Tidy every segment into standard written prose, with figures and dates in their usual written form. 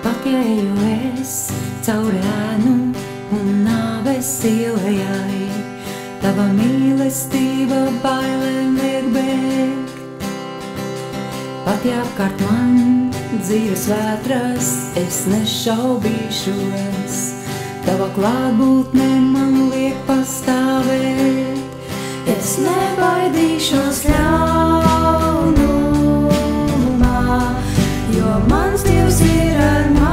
Pat ja eju es cauri ēnu un nāves ielai, tava mīlestība bailēm liek bēgt. Pat ja apkārt man dzīves vētras, es nešaubīšos, tava klātbūtne man liek pastāvēt. Es nebaidīšos ļaunumā, jo mans Dievs ir ar mani,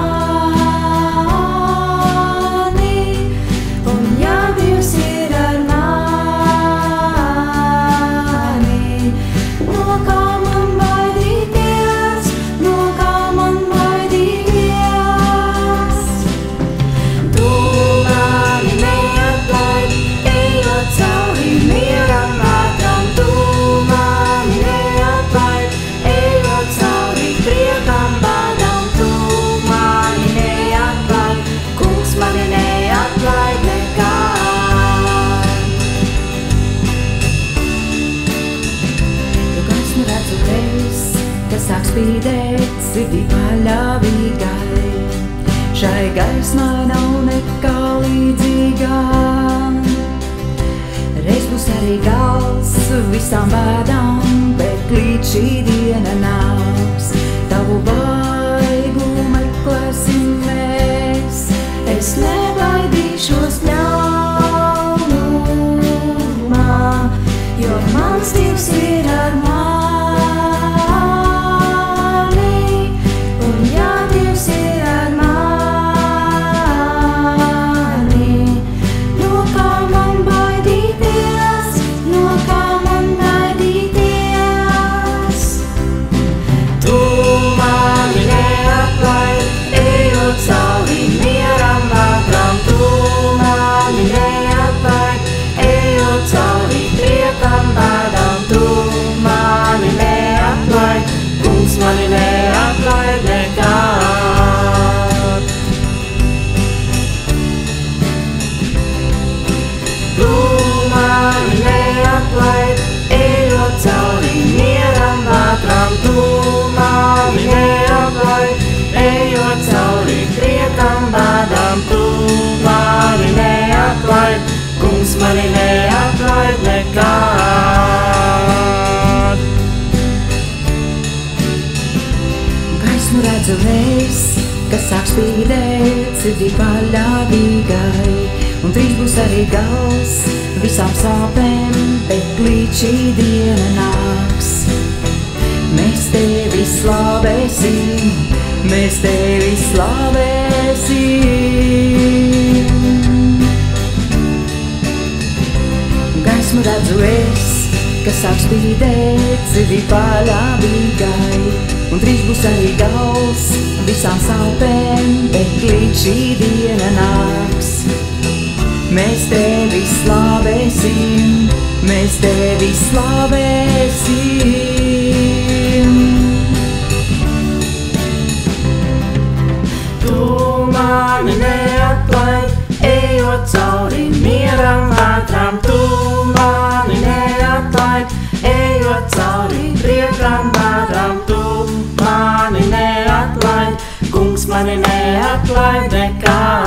un ja Dievs ir ar mani, no kā man baidīties, no kā man baidīties. Tu mani neatlaidi, ejot cauri mieram vētram, tu mani neatlaidi, ejot cauri priekam bādam, tu mani neatlaidi, Kungs mani neatlaid nekad. Tu gaismu redzu es, kas sāk spīdēt sirdī paļāvīgai, šai gaismai nav nekā līdzīgā. Reiz būs arī gals visām bēdām, bet līdz šī diena nāks, tavu vaigu meklēsim mēs. Es nebaidīšos ļaunumā, jo mans Dievs ir ar mani, un ja Dievs ir ar mani, no kā man baidīties, no kā man baidīties. Tu mani neatlaidi, ejot cauri mieram vētram, tu mani neatlaidi, ejot cauri priekam bādam, tu mani neatlaidi, Kungs mani neatlaid nekad. Tu mani neatlaidi, ejot cauri mieram vētram, tu mani neatlaidi, ejot cauri priekam bādam, tu mani neatlaid, Kungs mani neatlaid nekad. Gaismu redzu es, kas sāk spīdēt sirdī paļāvīgai, un drīz būs arī gals visām sāpēm, bet līdz šī diena nāks. Mēs tevi slavēsim, mēs tevi slavēsim. Gaismu redzu es, kas sāk spīdēt sirdī paļāvīgai, un drīz būs arī gals visām sāpēm, bet līdz šī diena nāks. Mēs tevi slavēsim, mēs tevi slavēsim. Tu mani neatlaidi, ejot cauri mieram vētram, tu mani neatlaidi, ejot cauri priekam bādam, tu mani neatlaidi, Kungs mani neatlaid nekad.